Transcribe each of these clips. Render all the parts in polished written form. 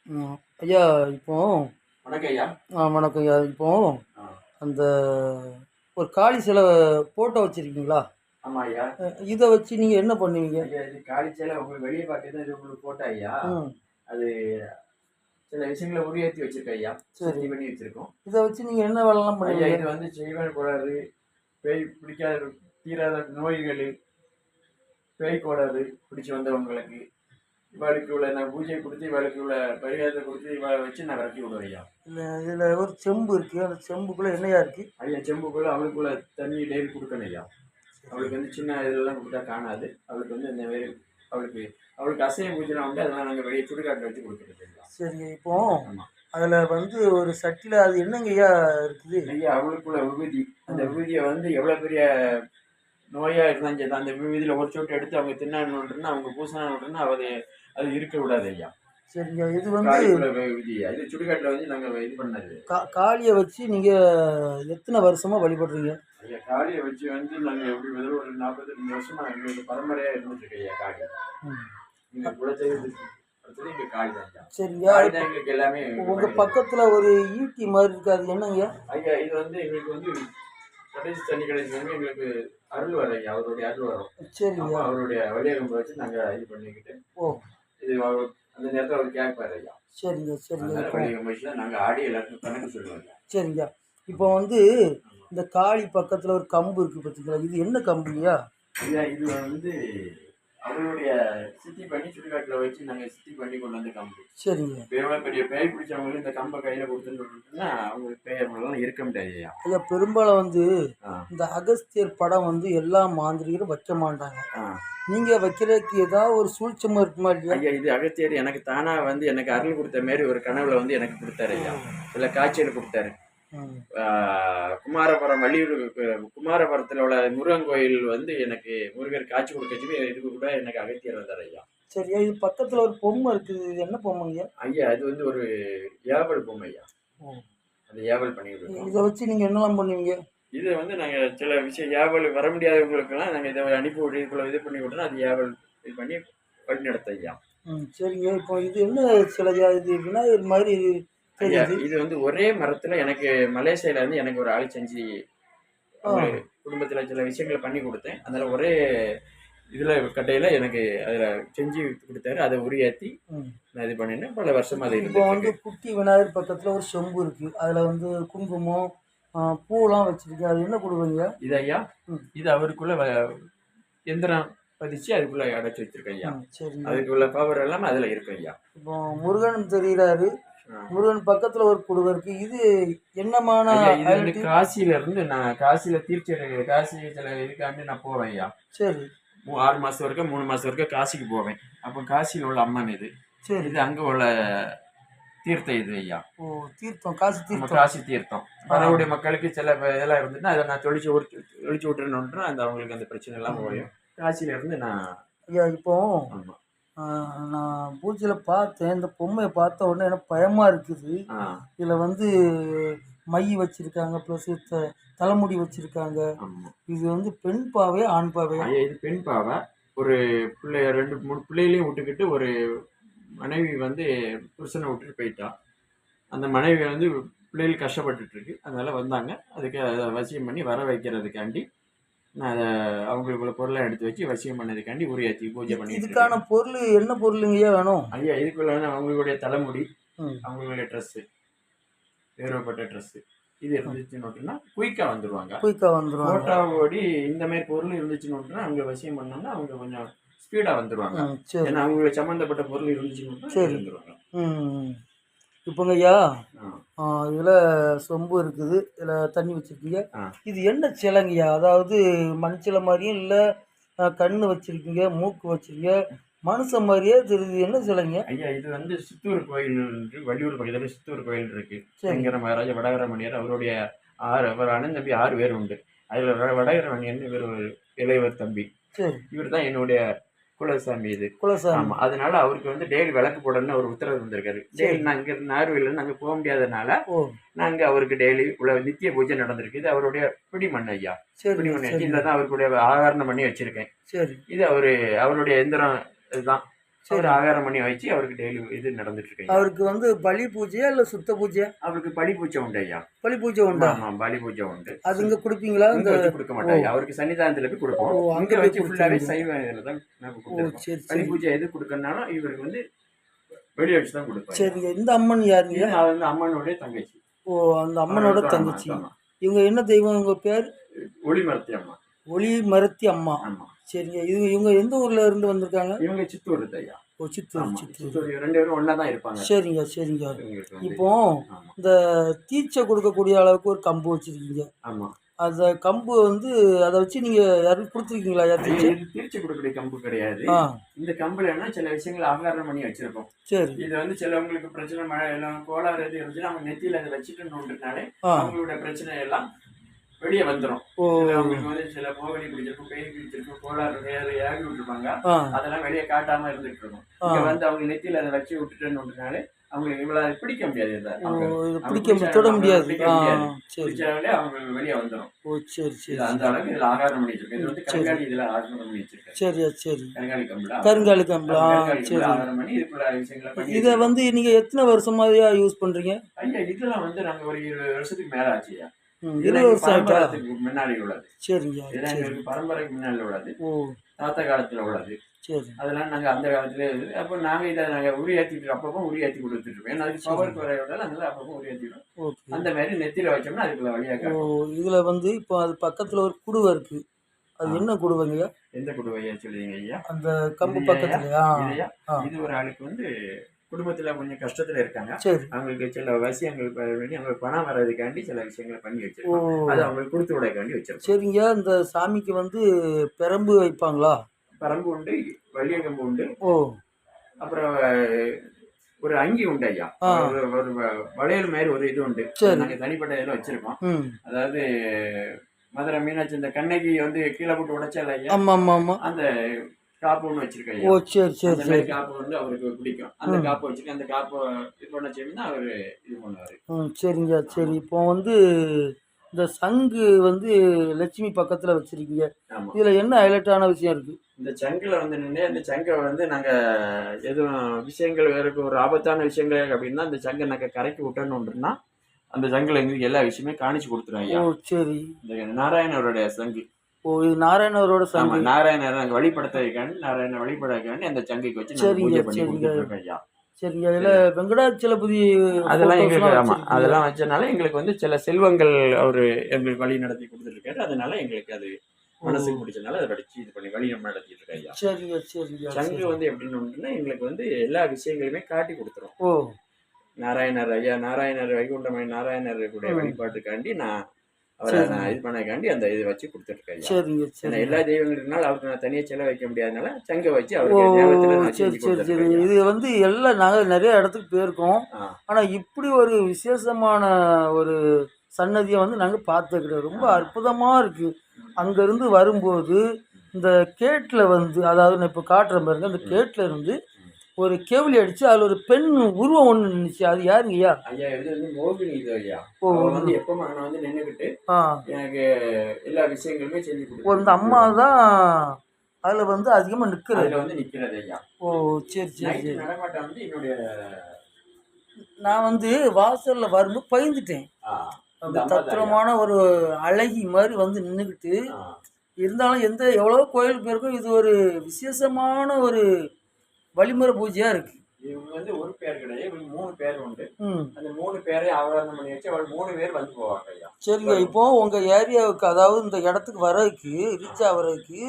ஐயா இப்போ வணக்கம் ஐயா. வணக்கம் ஐயா. இப்போ ஆ. அந்த ஒரு காளி சிலை ஃபோட்டோ வச்சுருக்கீங்களா? ஆமா ஐயா. இதை வச்சு நீங்கள் என்ன பண்ணுவீங்க? ஐயா இது காலிச்சேல உங்களுக்கு வெளிய பார்த்தீங்கன்னா, இது உங்களுக்கு போட்டோ ஐயா. ம். அது சில விஷயங்கள உருவேத்தி வச்சிருக்கேன் ஐயா. சரி. சுத்தி பண்ணி வச்சிருக்கோம். இதை வச்சு நீங்கள் என்ன வேலைலாம் ஐயா பண்ணுவீங்க? இது வந்து செய்வன கோளாறு, பேய் பிடிக்காத தீராத நோய்கள், பேய் கோளாறு பிடிச்சு வந்தவங்களுக்கு, இவாளுக்கு உள்ள நான் பூஜை குடுத்து, இவாளுக்கு உள்ள பரிகாரத்த குடுத்து, இவள வச்சு நான் விரட்டி விடுவேன் ஐயா. இதில் ஒரு செம்பு இருக்குது. அந்த செம்புக்குள்ளே என்னையா இருக்குது? ஐயா செம்புக்குள்ள அவளுக்குள்ள தண்ணி டெய்லி குடுக்கணும் ஐயா. அவளுக்கு வந்து சின்ன இதெல்லாம் கொடுத்தா காணாது. அவளுக்கு வந்து இந்த மாரி அவளுக்கு அவளுக்கு அசைய பூஜைலாம் உண்டு. அதெல்லாம் நாங்கள் வெளியே சுடுகாட்டில் வச்சு கொடுத்துருக்கோம். சரி. இப்போ ஆமாம் அதில் வந்து ஒரு சட்டியில் அது என்னங்கய்யா இருக்குது? ஐயா அவளுக்குள்ள விபூதி, அந்த விபூதியை வந்து எவ்வளோ பெரிய நோயாக இருந்தாலும் சரி, அந்த விபூதியில் ஒரு சொட்டு எடுத்து அவங்க தின்னான்னு அவங்க பூசினான்னு அது இருக்க விடாது ஐயா. சரிங்க. இது வந்து காளிக்குள்ள விபூதி இது சுடுகாட்டில் வந்து நாங்கள் இது பண்ணது. காளியை வச்சு நீங்கள் எத்தனை வருஷமாக வழிபடுறீங்க? ஐயா காளியை வச்சு வந்து நாங்கள் எப்படி வந்து ஒரு 42 வருஷமா எங்களுக்கு பரம்பரையாக இருந்துட்டு இருக்கு ஐயா காளி. எங்கள் குலதெய்வத்துக்கு அடுத்தது எங்கள் காளி தான் ஐயா. சரிங்க. காளி தான் எங்களுக்கு எல்லாமே. உங்கள் பக்கத்தில் ஒரு ஈட்டி மாதிரி இருக்குது, அது என்னங்க? ஐயா இது வந்து எங்களுக்கு வந்து கடைசி தண்ணி கடைசி எங்களுக்கு அருள் வர ஐயா, அவருடைய அருள் வரும். சரிங்க. அவருடைய வழியகம்பை வச்சு நாங்கள் இது பண்ணிக்கிட்டு இது அந்த நேரத்தில் அவர் கேட்பாரு ஐயா. சரிங்க சரிங்க. வழியகம் வச்சு தான் நாங்கள் ஆடி எல்லாருக்கும் கணக்கு சொல்லுவோம். சரிங்க. இப்போ வந்து இந்த காளி பக்கத்தில் ஒரு கம்பு இருக்குது பார்த்தீங்களா, இது என்ன கம்புங்கய்யா? ஐயா இது வந்து அவருடைய சித்தி பண்ணி சுடுகாட்டில் வச்சு நாங்கள் சித்தி பண்ணி கொண்டு வந்து கம்பு. சரிங்க. எவ்வளோ பெரிய பேய் பிடிச்சவங்களும் இந்த கம்பை கையில் கொடுத்துட்டுன்னா அவங்களுக்கு பேயெல்லாம் இருக்க முடியாது ஐயா. ஐயா பெரும்பாலும் வந்து இந்த அகஸ்தியர் படம் வந்து எல்லா மாந்திரிகரும் வைக்க மாட்டாங்க. நீங்கள் வைக்கிறதுக்கு ஏதாவது ஒரு சூழ்ச்சமாக இருக்குமா இல்லையா? ஐயா இது அகஸ்தியர் எனக்கு தானாக வந்து எனக்கு அருள் கொடுத்த மாரி ஒரு கனவுல வந்து எனக்கு கொடுத்தாரு ஐயா. இல்லை காட்சியில் கொடுத்தாரு. குமாரபுரம் வள்ளியூர் குமாரபுரத்தில் உள்ள முருகன் கோயில் வந்து எனக்கு முருகர் காட்சி கொடுக்கச்சுமே இதுக்கு கூட எனக்கு அகத்தியர் வந்தார் ஐயா. சரியா. இது பக்கத்தில் ஒரு பொம்மை இருக்குது, இது என்ன பொம்மைங்க? ஐயா அது வந்து ஒரு ஏவல் பொம்மை ஐயா. அந்த ஏவல் பண்ணிவிடுவோம். இதை வச்சு நீங்கள் என்னெல்லாம் பண்ணுவீங்க? இதை வந்து நாங்கள் சில விஷயம் ஏவல் வர முடியாதவங்களுக்கெல்லாம் நாங்கள் இதை அனுப்பி விட்டு இதுக்குள்ள இது பண்ணி விட்டோம்னா அது ஏவல் இது பண்ணி வழி நடத்த ஐயா. சரிங்க. இப்போ இது என்ன சிலையா? இது விநாயகர் மாதிரி இது வந்து ஒரே மரத்துல எனக்கு மலேசியால இருந்து எனக்கு ஒரு ஆள் செஞ்சு குடும்பத்துல சில விஷயங்களை பண்ணி கொடுத்தேன். அதனால ஒரே இதுல கட்டையில எனக்கு அதுல செஞ்சு கொடுத்தாரு. அதை உருவாத்தி நான் இது பண்ணினேன். பல வருஷமா அதை இப்போ வந்து குட்டி விநாயகர் பக்கத்துல ஒரு சொம்பு இருக்கு, அதுல வந்து குங்குமம் பூலாம் வச்சிருக்கு, அது என்ன கொடுக்குறீங்க? இது ஐயா இது அவருக்குள்ள எந்திரம் பதிச்சு அதுக்குள்ள அடைச்சி வச்சிருக்கேன் ஐயா. சரி. அதுக்குள்ள பவர் எல்லாம் அதுல இருக்கு ஐயா. இப்போ முருகன் தெரிகிறாரு, முருகன் பக்கத்துல ஒரு குடுவை இருக்கு, இது என்னமான? இது வந்து காசியில இருந்து நான் காசியில காசி சில இதுக்காண்டி நான் போவேன் ஐயா. சரி. 6 மாசம் வரைக்கும் 3 மாசம் வரைக்கும் காசிக்கு போவேன். அப்போ காசியில் உள்ள அம்மன் இது. சரி. இது அங்க உள்ள தீர்த்தம் இது ஐயா. ஓ தீர்த்தம், காசி தீர்த்தம். காசி தீர்த்தம். வரக்கூடிய மக்களுக்கு சில இதெல்லாம் இருந்துன்னா அதை நான் ஒழிச்சு விட்டுறணுன்றா அந்த அவங்களுக்கு அந்த பிரச்சனை எல்லாம் போயும். காசியில இருந்து நான் ஐயா இப்போ நான் பூஜையில் பார்த்தேன், இந்த பொம்மையை பார்த்த உடனே எனக்கு பயமாக இருக்குது. இதில் வந்து மை வச்சுருக்காங்க, ப்ளஸ் தலைமுடி வச்சுருக்காங்க. இது வந்து பெண் பாவை ஆண் பாவையா? இது பெண் பாவை. ஒரு பிள்ளை 2-3 பிள்ளைகளையும் விட்டுக்கிட்டு ஒரு மனைவி வந்து புருஷனை விட்டுட்டு போயிட்டா. அந்த மனைவி வந்து பிள்ளைகள் கஷ்டப்பட்டுட்டு இருக்கு. அதனால வந்தாங்க. அதுக்கு அதை வசியம் பண்ணி வர வைக்கிறதுக்காண்டி நான் அதை அவங்களுக்குள்ள பொருளை எடுத்து வச்சு வசியம் பண்ணதுக்காண்டி உரியாத்தி பூஜை பண்ணி. இதுக்கான பொருள் என்ன பொருளுங்கய்யா வேணும்? ஐயா இதுக்குள்ள வந்து அவங்களுடைய தலைமுடி, அவங்களுடைய ட்ரெஸ்ஸு, வேறுபட்ட ட்ரெஸ்ஸு இது இருந்துச்சுன்னு குயிக்காக வந்துடுவாங்க. ஃபோட்டோ ஓடி இந்த மாதிரி பொருள் இருந்துச்சுன்னு அங்கே வசியம் பண்ணோம்னா அவங்க கொஞ்சம் ஸ்பீடாக வந்துடுவாங்க. ஏன்னா அவங்களுக்கு சம்மந்தப்பட்ட பொருள் இருந்துச்சுன்னு வந்துடுவாங்க. இப்போங்க ஐயா இதில் சொம்பு இருக்குது, இதில் தண்ணி வச்சுருக்கீங்க, இது என்ன சிலைங்கய்யா? அதாவது மண் சிலை மாதிரியும் இல்லை, கண்ணு வச்சுருக்கீங்க, மூக்கு வச்சுருக்கீங்க, மனுஷன் மாதிரியே தெரியுது, என்ன சிலைங்க? ஐயா இது வந்து சித்தூர் கோயில், வள்ளியூர் பக்கத்தில் சித்தூர் கோயில் இருக்கு. சங்கர மகாராஜா வடகரமணியர் அவருடைய அவர் அண்ணன் தம்பி 6 பேர் உண்டு. அதில் வடகரமணியன் இவர் ஒரு இளையவர் தம்பி. இவர் தான் என்னுடைய குலசாமி. இது குலசாமி. அதனால அவருக்கு வந்து டெய்லி விளக்கு போடணும்னு ஒரு உத்தரவு வந்திருக்காரு. டெய்லி நாங்க நார்வேல நாங்க போக முடியாதனால நாங்க அவருக்கு டெய்லி நித்திய பூஜை நடந்திருக்கு. இது அவருடைய பிடிமண் ஐயா. பிடிமண் இதுலதான் அவருடைய ஆகரணம் பண்ணி வச்சிருக்கேன். இது அவருடைய எந்திரம் இதுதான். அவர் ஆகாரம் பண்ணி வச்சு அவருக்கு டெய்லி இது நடந்துட்டு இருக்கு. அவருக்கு வந்து பலி பூஜையா இல்ல சுத்த பூஜையா? அவருக்கு பலி பூஜை உண்டு ஐயா. பலி பூஜை உண்டா? ஆமா, பலி பூஜை உண்டு. அது இங்க குடுப்பீங்களா? இங்க வச்சு கொடுக்க மாட்டாங்க. அவருக்கு சன்னிதானத்துல போய் கொடுப்போம். அங்க வச்சு ஃபுல்லாவே சைவ இதுல தான் நாங்க கொடுப்போம். பலி பூஜை எது கொடுக்கறனாலும் இவருக்கு வந்து வெளிய வச்சு தான் கொடுப்போம். சரிங்க. இந்த அம்மன் யாருங்க? அது வந்து அம்மனோட தங்கச்சி. அந்த அம்மனோட தங்கச்சி. இவங்க என்ன தெய்வம்? இவங்க பேர் ஒளிமரத்தி அம்மா. ஒளிமரத்தி அம்மா. ஆமா. சரிங்க. இவங்க எந்த ஊர்ல இருந்து வந்திருக்காங்க? இவங்க சித்தூர் ஐயா. சித்தூர். 2 பேரும் ஒண்ணா தான் இருப்பாங்க. சரிங்க. இப்போ இந்த தீட்சை கொடுக்கக்கூடிய அளவுக்கு ஒரு கம்பு வச்சிருக்கீங்க. ஆமா. அந்த கம்பு வந்து அதை வச்சு நீங்க யாருக்கு கொடுத்துருக்கீங்களா? தீட்சை கொடுக்கக்கூடிய கம்பு கிடையாது. இந்த கம்புல என்ன சில விஷயங்கள் ஆகாரம் பண்ணி வச்சிருக்கோம். சரி. இது வந்து சிலவங்களுக்கு பிரச்சனை, மழை எல்லாம் கோளாறு எது இருந்துச்சுன்னா அவங்க நெத்தியில அதை வச்சுட்டுனாலே அவங்களோட பிரச்சனை எல்லாம் வெளியே வந்துடும். அவங்களுக்கு வந்து சில மோகனி பிடிச்சிருக்கும், பேய் பிடிச்சிருக்கும், கோளாறு வேறு ஏகி விட்டுருப்பாங்க. அதெல்லாம் வெளியே காட்டாம இருந்துட்டு இருக்கும். இங்க வந்து அவங்க நெத்தியில அதை வச்சு விட்டுட்டேன்னு அவங்களுக்கு இவ்வளவு பிடிக்க முடியாது. தொட முடியாது. பிடிச்சாலே அவங்க வெளியே வந்துடும். அந்த அளவுக்கு இதுல ஆகாரம் பண்ணி வச்சிருக்கேன். இது வந்து கருங்காலி இதுல ஆகாரம் பண்ணி வச்சிருக்கேன். சரி. கருங்காலி கம்பளா ஆகாரம் பண்ணி இதுக்குள்ள விஷயங்களை பண்ணி. இதை வந்து நீங்க எத்தனை வருஷமா யூஸ் பண்றீங்க? ஐயா இதெல்லாம் வந்து நாங்க ஒரு 20 வருஷத்துக்கு மேல ஆச்சுயா. 20 வருஷம் முன்னாடி உள்ளது. சரிங்க. இதெல்லாம் எங்களுக்கு பரம்பரைக்கு முன்னாடி உள்ளது. தாத்தா காலத்துல உள்ளது. அதெல்லாம் நாங்க அந்த காலத்திலே அப்போ நாங்க இதை நாங்க உரியேற்றிட்டு அப்பப்போ உரியேற்றி கொடுத்துட்டு இருக்கோம். ஏன்னா அதுக்கு பவர் குறையோட அதனால அப்பப்போ உரியேற்றிடும். அந்த மாதிரி நெத்தியில வச்சோம்னா அதுக்குள்ள வழியாக. இதுல வந்து இப்போ அது பக்கத்துல ஒரு குடுவை இருக்கு. அது என்ன குடுவைங்க? எந்த குடுவையா சொல்லுவீங்க ஐயா? அந்த கம்பு பக்கத்துலயா? இது ஒரு ஆளுக்கு வந்து குடும்பத்துல கொஞ்சம் கஷ்டத்துல இருக்காங்க. அவங்களுக்கு சில விஷயங்கள் அவங்களுக்கு பணம் வர்றதுக்காண்டி சில விஷயங்களை பண்ணி வச்சிருக்கோம். அது அவங்களுக்கு கொடுத்து விடக்காண்டி வச்சிருக்கோம். சரிங்க. இந்த சாமிக்கு வந்து பெரம்பு வைப்பாங்களா? பெரம்பு உண்டு, வள்ளியங்கம்பு உண்டு. அப்புறம் ஒரு அங்கி உண்டு ஐயா. ஒரு வளையல் மாதிரி ஒரு இது உண்டு. நாங்க தனிப்பட்ட இதில் வச்சிருக்கோம். அதாவது மதுரை மீனாட்சி இந்த கண்ணகி வந்து கீழே போட்டு உடைச்சால ஐயா, அந்த காப்பு ஒன்று வச்சிருக்கேன். சரி. காப்பு வந்து அவருக்கு பிடிக்கும். அந்த காப்பு வச்சிருக்கேன். அந்த காப்பு இது பண்ண செய்யணும்னா அவரு இது பண்ணுவாரு. சரிங்க. சரி. இப்போ வந்து இந்த சங்கு வந்து லட்சுமி பக்கத்துல வச்சிருக்கீங்க. இதுல என்ன ஹைலைட்டான விஷயம் இருக்கு? இந்த சங்குல வந்து நின்று அந்த சங்கை வந்து நாங்க எதுவும் விஷயங்கள் வேற ஒரு ஆபத்தான விஷயங்கள் அப்படின்னா அந்த சங்கை நாங்க கரைக்கு விட்டோம்னா அந்த சங்குல எங்களுக்கு எல்லா விஷயமே காணிச்சு கொடுத்துருவோம் ஐயா. சரி. இந்த நாராயணருடைய சங்கு. இது நாராயணரோட சங்கு. நாராயணர் நாங்க வழிபடுத்துறதுக்காண்டி நாராயண வழிபடுறதுக்காண்டி அந்த சங்கைக்கு வச்சு பூஜை பண்ணி கொடுத்துருக்கோம் ஐயா. சரிங்க. அதுல வெங்கடாச்சலபதி அதெல்லாம் எங்களுக்கு ஆமா அதெல்லாம் வச்சனால எங்களுக்கு வந்து சில செல்வங்கள் அவரு எங்களுக்கு வழி நடத்தி கொடுத்துருக்காரு. அதனால எங்களுக்கு அது மனசுக்கு பிடிச்சதுனால அதை படிச்சு இது பண்ணி வழி நம்ம நடத்திட்டு இருக்கோம் ஐயா. சரிங்க. சங்கு வந்து எப்படின்னு எங்களுக்கு வந்து எல்லா விஷயங்களுமே காட்டி கொடுத்துரும். நாராயணர் ஐயா, நாராயணர் வைகுண்டமய நாராயணருடைய வழிபாட்டுக்காண்டி நான் அவரை நான் இது பண்ணக்காண்டி அந்த இதை வச்சு கொடுத்துருக்கேன். சரிங்க. எல்லா தெய்வங்களுக்குனால அவருக்கு நான் தனியாக செலவு வைக்க முடியாதனால சங்கை வச்சு அவருக்கு. சரி. இது வந்து எல்லாம் நாங்கள் நிறைய இடத்துக்கு போயிருக்கோம். ஆனால் இப்படி ஒரு விசேஷமான ஒரு சன்னதியை வந்து நாங்கள் பார்த்தது கிடையாது. ரொம்ப அற்புதமாக இருக்குது. அங்கேருந்து வரும்போது இந்த கேட்டில் வந்து அதாவது நான் இப்போ காட்டுற பாருங்க, அந்த கேட்டில் இருந்து ஒரு கேவலி அடிச்சு அதுல ஒரு பெண் உருவம் ஒண்ணு நின்னுச்சு. அது யாருங்கய்யா? ஐயா இது வந்து மோகினி இது ஐயா. வந்து எப்பவும் நான் வந்து நின்னுக்கிட்டு எனக்கு எல்லா விஷயங்களுமே செஞ்சு கொடுத்து இந்த அம்மா தான் அதுல வந்து அதிகமா நிக்கிறது. அதுல வந்து நிக்கிறது ஐயா. சரி. நடமாட்ட வந்து என்னுடைய நான் வந்து வாசல்ல வரும்போது பயந்துட்டேன். அந்த தத்ரமான ஒரு அழகி மாதிரி வந்து நின்னுக்கிட்டு இருந்தாலும் எவ்வளவோ கோயிலுக்கு போயிருக்கோம். இது ஒரு விசேஷமான ஒரு வழிமுறை பூஜையா இருக்கு. இவங்க வந்து ஒரு பேர் கிடையாது, இவங்க 3 பேர் உண்டு. அந்த 3 பேரை ஆராதனை பண்ணி வச்சு அவள் 3 பேர் வந்து போவாங்க ஐயா. சரிங்க. இப்போ உங்க ஏரியாவுக்கு அதாவது இந்த இடத்துக்கு வர்றதுக்கு ரீச் ஆகிறதுக்கு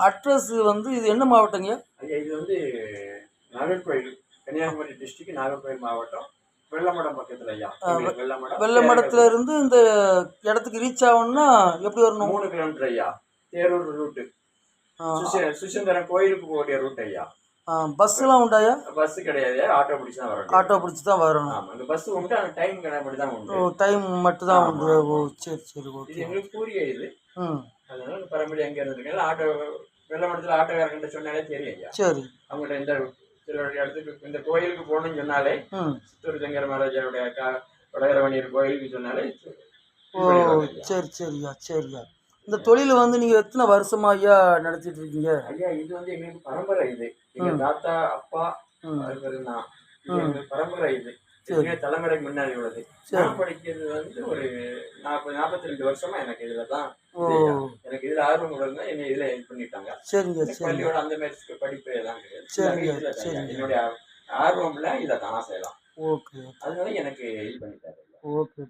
அட்ரஸ் வந்து இது என்ன மாவட்டங்க ஐயா? இது வந்து நாகர்கோயில், கன்னியாகுமரி டிஸ்ட்ரிக்ட், நாகர்கோயில் மாவட்டம், வெள்ளமடம் பக்கத்துல ஐயா. வெள்ளமடத்துல இருந்து இந்த இடத்துக்கு ரீச் ஆகணும்னா எப்படி வரணும்? 3 கிலோமீட்டர் ஐயா. தேரூர் ரூட்டு, சுசீந்திரம் கோயிலுக்கு போகிற ரூட் ஐயா. பஸ் எல்லாம் உண்டாயா? பஸ் கிடையாது, ஆட்டோ பிடிச்சி தான் வரணும். ஆட்டோ பிடிச்சி தான் வரணும். ஆமா, இந்த பஸ் உண்டு, அந்த டைம் கணக்கு தான் உண்டு. டைம் மட்டும் தான் உண்டு. சரி. ஓகே. இது எங்களுக்கு கூறிய இது. அதனால பரம்பரை எங்க இருந்திருக்காங்க ஆட்டோ வெள்ளமடத்துல ஆட்டோக்காரங்கிட்ட சொன்னாலே தெரியும் ஐயா. சரி. அவங்கள்ட்ட இந்த சில இடத்துக்கு இந்த கோயிலுக்கு போகணும்னு சொன்னாலே சித்தூர் சங்கர மகாராஜாவுடைய வடகரவணியர் கோயிலுக்கு சொன்னாலே. சரியா. இந்த தொழிலை வந்து நீங்கள் எத்தனை வருஷமா ஐயா நடத்திட்டு இருக்கீங்க? ஐயா இது வந்து எங்களுக்கு பரம்பரை இது. எங்க தாத்தா, அப்பா, அதுக்கப்புறம் நான். இது எங்களுக்கு பரம்பரை இது. எத்தனையோ தலைமுறைக்கு முன்னாடி உள்ளது. நான் படிக்கிறது வந்து ஒரு 42 வருஷமா எனக்கு இதுல தான் எனக்கு இதுல ஆர்வம் உள்ளதுன்னா என்னை இதுல ஹெல்ப் பண்ணிட்டாங்க. சரிங்க. பள்ளியோட அந்த மாதிரி படிப்பு எல்லாம் கிடையாது. சரிங்க. என்னுடைய ஆர்வம்ல இதை தானா செய்யலாம். ஓகே. அதனால எனக்கு இது பண்ணிட்டாரு. ஓகே.